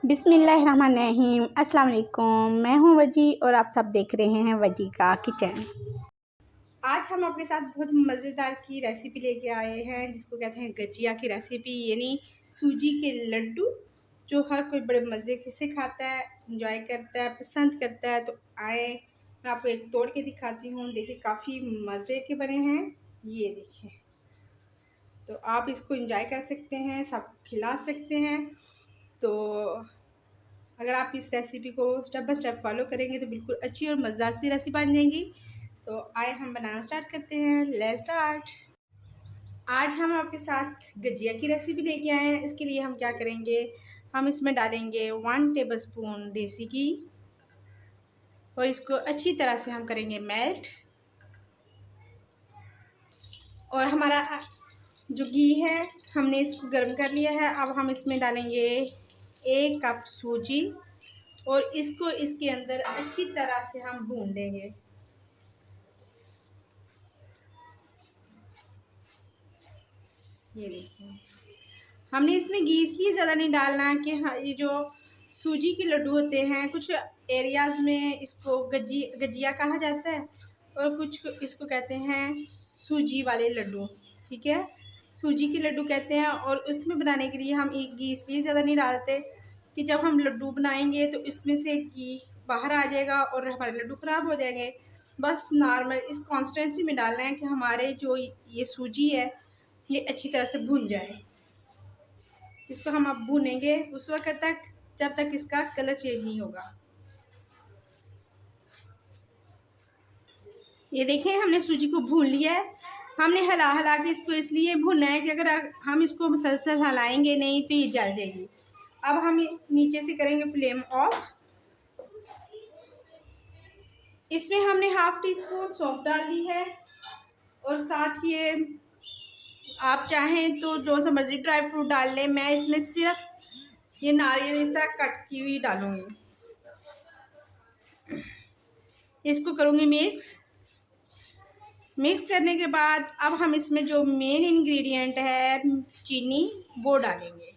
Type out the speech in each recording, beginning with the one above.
बिस्मिल्लाहिर्रहमानिर्रहीम। अस्सलाम वालेकुम। मैं हूं वजी और आप सब देख रहे हैं वजी का किचन। आज हम अपने साथ बहुत मज़ेदार की रेसिपी लेके आए हैं जिसको कहते हैं गजिया की रेसिपी, यानी सूजी के लड्डू जो हर कोई बड़े मज़े से खाता है, इंजॉय करता है, पसंद करता है। तो आए मैं आपको एक तोड़ के दिखाती हूँ। देखिए काफ़ी मज़े के बने हैं, ये देखिए। तो आप इसको इंजॉय कर सकते हैं, सब खिला सकते हैं। तो अगर आप इस रेसिपी को स्टेप बाय स्टेप फॉलो करेंगे तो बिल्कुल अच्छी और मज़ेदार सी रेसिपी बन जाएगी। तो आए हम बनाना स्टार्ट करते हैं। Let's start. आज हम आपके साथ गजिया की रेसिपी लेके आए हैं। इसके लिए हम क्या करेंगे, हम इसमें डालेंगे 1 टेबलस्पून देसी घी और इसको अच्छी तरह से हम करेंगे मेल्ट। और हमारा जो घी है हमने इसको गर्म कर लिया है। अब हम इसमें डालेंगे 1 कप सूजी और इसको इसके अंदर अच्छी तरह से हम भून लेंगे। ये देखिए, हमने इसमें घी इसलिए ज़्यादा नहीं डालना कि हाँ, ये जो सूजी के लड्डू होते हैं कुछ एरियाज़ में इसको गजिया कहा जाता है और कुछ इसको कहते हैं सूजी वाले लड्डू। ठीक है, सूजी के लड्डू कहते हैं। और उसमें बनाने के लिए हम एक घी इसलिए ज़्यादा नहीं डालते कि जब हम लड्डू बनाएंगे तो इसमें से घी बाहर आ जाएगा और हमारे लड्डू ख़राब हो जाएंगे। बस नॉर्मल इस कॉन्स्टेंसी में डालना है कि हमारे जो ये सूजी है ये अच्छी तरह से भुन जाए। इसको हम अब भूनेंगे उस वक्त तक जब तक इसका कलर चेंज नहीं होगा। ये देखें, हमने सूजी को भून लिया है। हमने हिला हिला के इसको इसलिए भूनना है कि अगर हम इसको मुसलसल हिलाएंगे नहीं तो ये जल जाएगी। अब हम नीचे से करेंगे फ्लेम ऑफ। इसमें हमने 1/2 टीस्पून सौंफ डाल दी है और साथ ये आप चाहें तो जो सा मर्जी ड्राई फ्रूट डाल लें। मैं इसमें सिर्फ ये नारियल इस तरह कट की हुई डालूंगी। इसको करूँगी मिक्स करने के बाद अब हम इसमें जो मेन इंग्रेडिएंट है चीनी वो डालेंगे।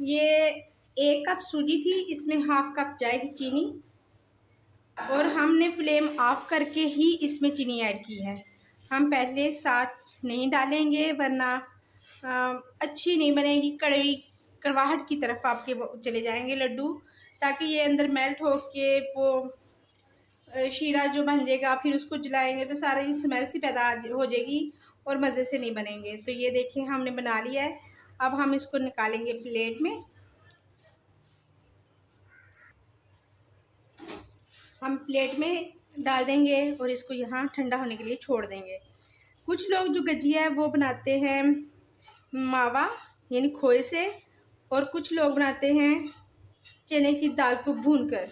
ये 1 कप सूजी थी, इसमें 1/2 कप जाएगी चीनी और हमने फ्लेम ऑफ करके ही इसमें चीनी ऐड की है। हम पहले साथ नहीं डालेंगे वरना अच्छी नहीं बनेगी, कड़वी कड़वाहट की तरफ आपके वो चले जाएंगे लड्डू। ताकि ये अंदर मेल्ट हो के वो शीरा जो बन जाएगा, फिर उसको जलाएंगे तो सारी स्मेल सी पैदा हो जाएगी और मज़े से नहीं बनेंगे। तो ये देखिए हमने बना लिया है। अब हम इसको निकालेंगे प्लेट में। हम प्लेट में डाल देंगे और इसको यहाँ ठंडा होने के लिए छोड़ देंगे। कुछ लोग जो गजिया है वो बनाते हैं मावा यानी खोए से, और कुछ लोग बनाते हैं चने की दाल को भूनकर।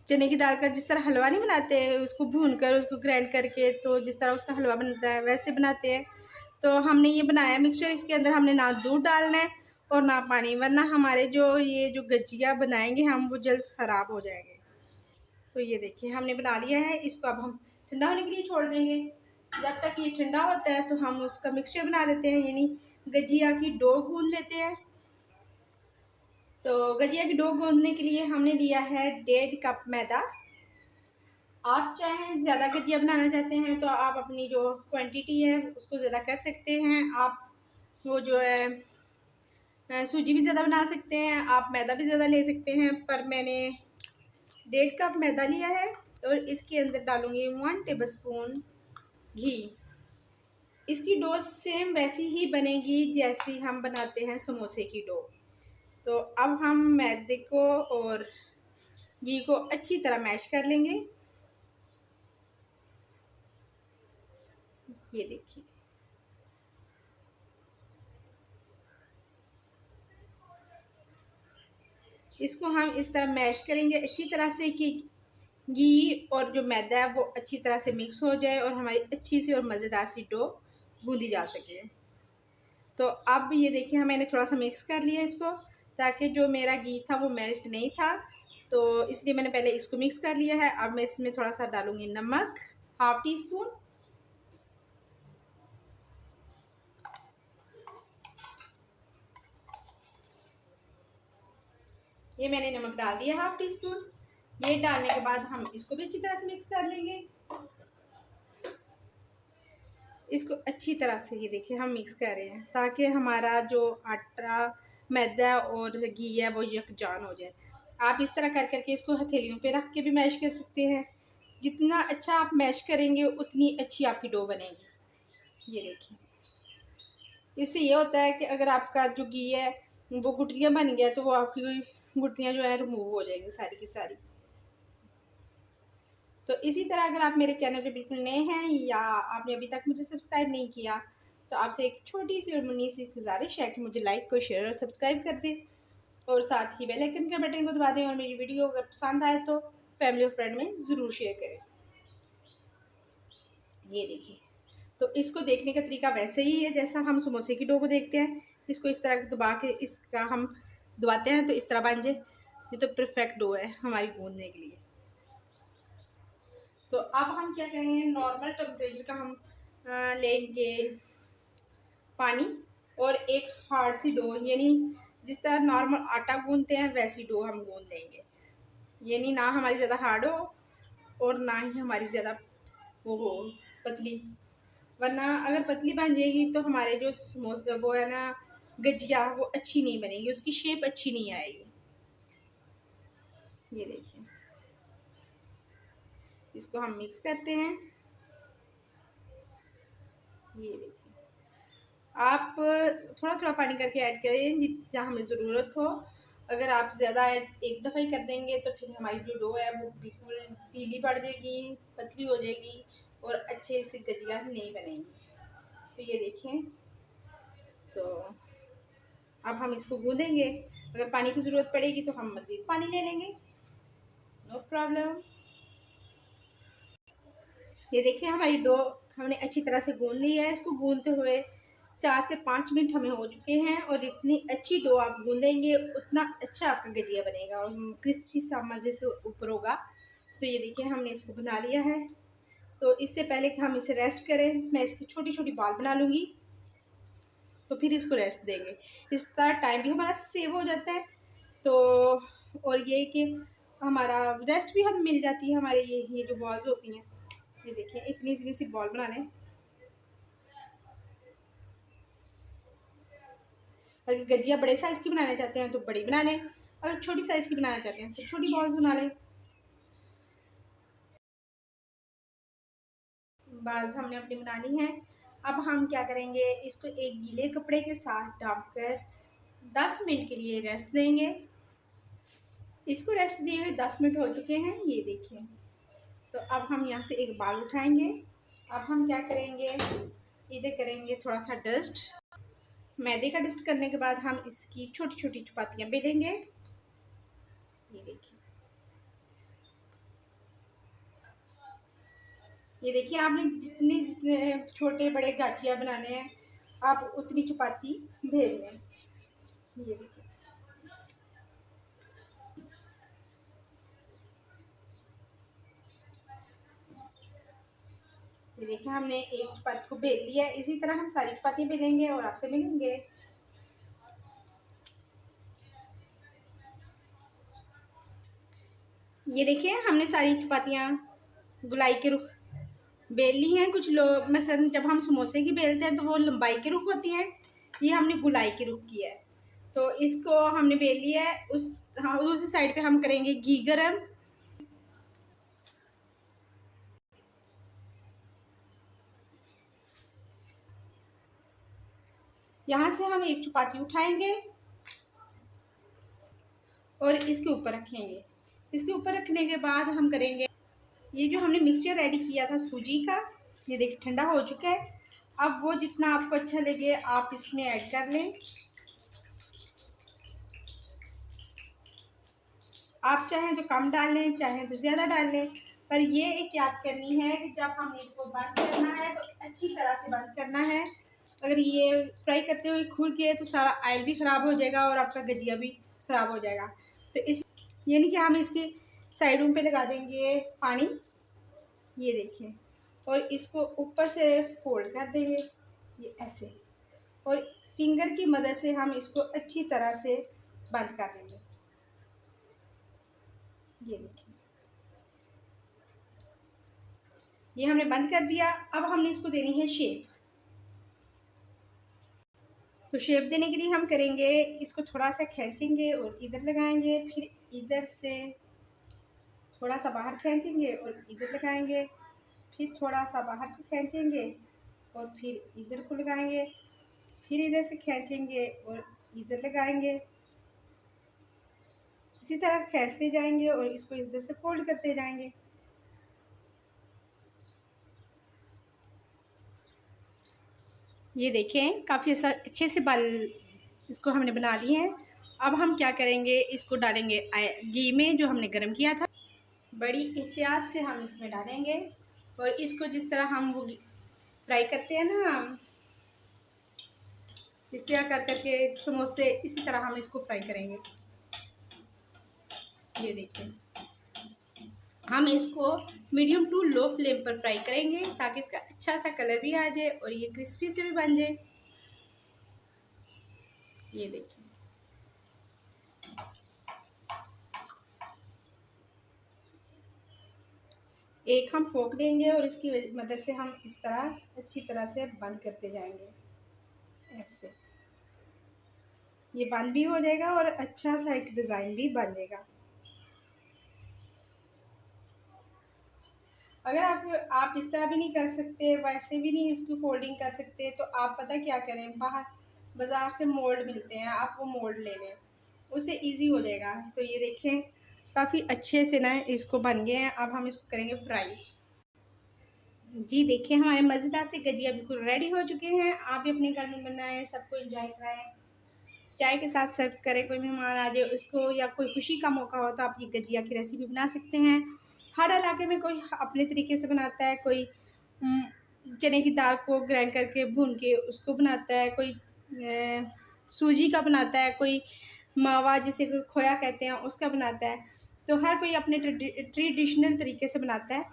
चने की दाल का जिस तरह हलवा नहीं बनाते हैं, उसको भूनकर उसको ग्राइंड करके तो जिस तरह उसका हलवा बनता है वैसे बनाते हैं। तो हमने ये बनाया मिक्सचर। इसके अंदर हमने ना दूध डालना है और ना पानी, वरना हमारे ये जो गजिया बनाएंगे हम वो जल्द ख़राब हो जाएंगे। तो ये देखिए हमने बना लिया है। इसको अब हम ठंडा होने के लिए छोड़ देंगे। जब तक ये ठंडा होता है तो हम उसका मिक्सचर बना देते हैं, यानी गजिया की डो गूंद लेते हैं। तो गजिया की डो गूंदने के लिए हमने लिया है 1.5 कप मैदा। आप चाहें ज़्यादा गजिया बनाना चाहते हैं तो आप अपनी जो क्वांटिटी है उसको ज़्यादा कर सकते हैं। आप वो जो है सूजी भी ज़्यादा बना सकते हैं, आप मैदा भी ज़्यादा ले सकते हैं। पर मैंने 1.5 कप मैदा लिया है और इसके अंदर डालूँगी 1 टेबलस्पून घी। इसकी डो सेम वैसी ही बनेगी जैसी हम बनाते हैं समोसे की डो। तो अब हम मैदे को और घी को अच्छी तरह मैश कर लेंगे। ये देखिए, इसको हम इस तरह मैश करेंगे अच्छी तरह से कि घी और जो मैदा है वो अच्छी तरह से मिक्स हो जाए और हमारी अच्छी सी और मज़ेदार सी डो गूंदी जा सके। तो अब ये देखिए मैंने थोड़ा सा मिक्स कर लिया इसको, ताकि जो मेरा घी था वो मेल्ट नहीं था, तो इसलिए मैंने पहले इसको मिक्स कर लिया है। अब मैं इसमें थोड़ा सा डालूँगी नमक, 1/2 टीस्पून। ये मैंने नमक डाल दिया 1/2 टीस्पून। ये डालने के बाद हम इसको भी अच्छी तरह से मिक्स कर लेंगे। इसको अच्छी तरह से ये देखिए हम मिक्स कर रहे हैं ताकि हमारा जो आटा, मैदा और घी है वो यकजान हो जाए। आप इस तरह कर करके इसको हथेलियों पे रख के भी मैश कर सकते हैं। जितना अच्छा आप मैश करेंगे उतनी अच्छी आपकी डो बनेगी। ये देखिए, इससे ये होता है कि अगर आपका जो घी है वो गुठलियाँ बन गया तो वो आपकी गुठलियाँ जो है रिमूव हो जाएंगी सारी की सारी। तो इसी तरह अगर आप मेरे चैनल पे बिल्कुल नए हैं या आपने अभी तक मुझे सब्सक्राइब नहीं किया तो आपसे एक छोटी सी और मुन्नी सी गुजारिश है कि मुझे लाइक को शेयर और सब्सक्राइब कर दें और साथ ही बेल आइकन के बटन को दबा दें और मेरी वीडियो अगर पसंद आए तो फैमिली और फ्रेंड में ज़रूर शेयर करें। ये देखिए, तो इसको देखने का तरीका वैसे ही है जैसा हम समोसे की डो को देखते हैं। इसको इस तरह दबा के इसका हम दबाते हैं तो इस तरह बन जाए। ये तो परफेक्ट डो है हमारी गूंदने के लिए। तो अब हम क्या करेंगे, नॉर्मल टेम्परेचर का हम लेंगे पानी और एक हार्ड सी डो, यानी जिस तरह नॉर्मल आटा गूंदते हैं वैसी डो हम गूंद लेंगे। यानी ना हमारी ज़्यादा हार्ड हो और ना ही हमारी ज़्यादा वो हो पतली, वरना अगर पतली बन जाएगी तो हमारे जो समोसा वो है ना गजिया, वो अच्छी नहीं बनेगी, उसकी शेप अच्छी नहीं आएगी। ये देखिए, इसको हम मिक्स करते हैं। ये देखिए, आप थोड़ा थोड़ा पानी करके ऐड करें जहाँ हमें ज़रूरत हो। अगर आप ज़्यादा एक दफ़ा ही कर देंगे तो फिर हमारी जो डो है वो बिल्कुल पीली पड़ जाएगी, पतली हो जाएगी और अच्छे से गजिया नहीं बनेगी। तो ये देखें, तो अब हम इसको गूंदेंगे। अगर पानी की ज़रूरत पड़ेगी तो हम मज़ीद पानी ले लेंगे, नो प्रॉब्लम। ये देखिए, हमारी डो हमने अच्छी तरह से गूंद ली है। इसको गूंदते हुए 4 से 5 मिनट हमें हो चुके हैं और जितनी अच्छी डो आप गूंदेंगे उतना अच्छा आपका गजिया बनेगा और क्रिस्पी सा मज़े से ऊपर होगा। तो ये देखिए, हमने इसको बना लिया है। तो इससे पहले कि हम इसे रेस्ट करें, मैं इसकी छोटी छोटी बॉल बना लूँगी तो फिर इसको रेस्ट देंगे। इस तरह टाइम भी हमारा सेव हो जाता है। तो और ये कि हमारा रेस्ट भी हम मिल जाती है। हमारे ये जो बॉल्स होती हैं, ये देखिए इतनी इतनी सी बॉल बना लें। अगर गजिया बड़े साइज़ की बनाना चाहते हैं तो बड़ी बना लें, अगर छोटी साइज़ की बनाना चाहते हैं तो छोटी बॉल्स बना लें। बाज हमने अपनी बनानी है। अब हम क्या करेंगे, इसको एक गीले कपड़े के साथ ढक कर 10 मिनट के लिए रेस्ट देंगे। इसको रेस्ट दिए हुए 10 मिनट हो चुके हैं, ये देखिए। तो अब हम यहाँ से एक बाल उठाएंगे। अब हम क्या करेंगे, इधर करेंगे थोड़ा सा डस्ट। मैदे का डस्ट करने के बाद हम इसकी छोटी छोटी चपातियाँ बेलेंगे। ये देखिए, ये देखिए, आपने जितने जितने छोटे बड़े गाचिया बनाने हैं आप उतनी चपाती बेल लें। ये देखिए, ये देखिए, हमने एक चपाती को बेल लिया है। इसी तरह हम सारी चपातियाँ बेलेंगे और आपसे मिलेंगे। ये देखिए, हमने सारी चपातियाँ गुलाई के रुख बेल ली हैं। कुछ लोग मसलन जब हम समोसे की बेलते हैं तो वो लंबाई के रुख होती हैं, ये हमने गुलाई के रुख किया है। तो इसको हमने बेल लिया है। हाँ, दूसरी साइड पे हम करेंगे घी गरम। यहाँ से हम एक चपाती उठाएंगे और इसके ऊपर रखेंगे। इसके ऊपर रखने के बाद हम करेंगे, ये जो हमने मिक्सचर रेडी किया था सूजी का, ये देखिए ठंडा हो चुका है। अब वो जितना आपको अच्छा लगे आप इसमें ऐड कर लें। आप चाहें तो कम डाल लें, चाहें तो ज़्यादा डाल लें, पर ये एक याद करनी है कि जब हमने इसको बंद करना है तो अच्छी तरह से बंद करना है। अगर ये फ्राई करते हुए खुल गए तो सारा ऑयल भी ख़राब हो जाएगा और आपका गजिया भी ख़राब हो जाएगा। तो इस यानी कि हम इसकी साइडों पे लगा देंगे पानी। ये देखिए, और इसको ऊपर से फोल्ड कर देंगे, ये ऐसे, और फिंगर की मदद से हम इसको अच्छी तरह से बंद कर देंगे। ये देखिए, ये हमने बंद कर दिया। अब हमने इसको देनी है शेप। तो शेप देने के लिए हम करेंगे, इसको थोड़ा सा खींचेंगे और इधर लगाएंगे, फिर इधर से थोड़ा सा बाहर खींचेंगे और इधर लगाएंगे, फिर थोड़ा सा बाहर को खींचेंगे और फिर इधर को लगाएंगे, फिर इधर से खींचेंगे और इधर लगाएंगे। इसी तरह खींचते जाएंगे और इसको इधर से फोल्ड करते जाएंगे। ये देखें, काफ़ी अच्छे से बाल इसको हमने बना लिए हैं। अब हम क्या करेंगे, इसको डालेंगे घी में जो हमने गरम किया था। बड़ी एहतियात से हम इसमें डालेंगे और इसको जिस तरह हम वो फ्राई करते हैं ना, इस तरह कर करके समोसे, इसी तरह हम इसको फ्राई करेंगे। ये देखिए, हम इसको मीडियम टू लो फ्लेम पर फ्राई करेंगे ताकि इसका अच्छा सा कलर भी आ जाए और ये क्रिस्पी से भी बन जाए। ये देखिए, एक हम फोक देंगे और इसकी मदद से हम इस तरह अच्छी तरह से बंद करते जाएंगे। ऐसे ये बंद भी हो जाएगा और अच्छा सा एक डिज़ाइन भी बन जाएगा। अगर आप इस तरह भी नहीं कर सकते, वैसे भी नहीं इसकी फोल्डिंग कर सकते, तो आप पता क्या करें, बाहर बाज़ार से मोल्ड मिलते हैं, आप वो मोल्ड ले लें, उससे इजी हो जाएगा। तो ये देखें, काफ़ी अच्छे से ना इसको बन गए हैं। अब हम इसको करेंगे फ्राई। जी देखिए, हमारे मज़ेदार से गजिया बिल्कुल रेडी हो चुके हैं। आप भी अपने घर में बनाएं, सबको एंजॉय कराएं, चाय के साथ सर्व करें। कोई मेहमान आ जाए उसको, या कोई खुशी का मौका हो तो आप ये गजिया की रेसिपी बना सकते हैं। हर इलाके में कोई अपने तरीके से बनाता है, कोई चने की दाल को ग्राइंड करके भून के उसको बनाता है, कोई सूजी का बनाता है, कोई मावा जिसे कोई खोया कहते हैं उसका बनाता है। तो हर कोई अपने ट्रेडिशनल तरीके से बनाता है।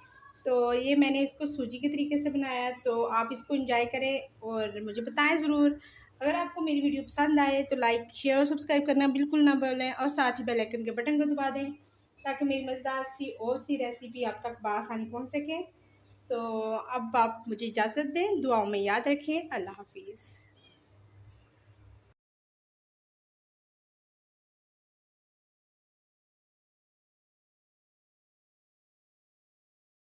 तो ये मैंने इसको सूजी के तरीके से बनाया, तो आप इसको एंजॉय करें और मुझे बताएं ज़रूर। अगर आपको मेरी वीडियो पसंद आए तो लाइक, शेयर और सब्सक्राइब करना बिल्कुल ना भूलें और साथ ही बेल आइकन के बटन को दबा दें ताकि मेरी मज़ेदार सी और सी रेसिपी आप तक बआसानी पहुंच सके। तो अब आप मुझे इजाज़त दें, दुआओं में याद रखें। अल्लाह हाफिज़।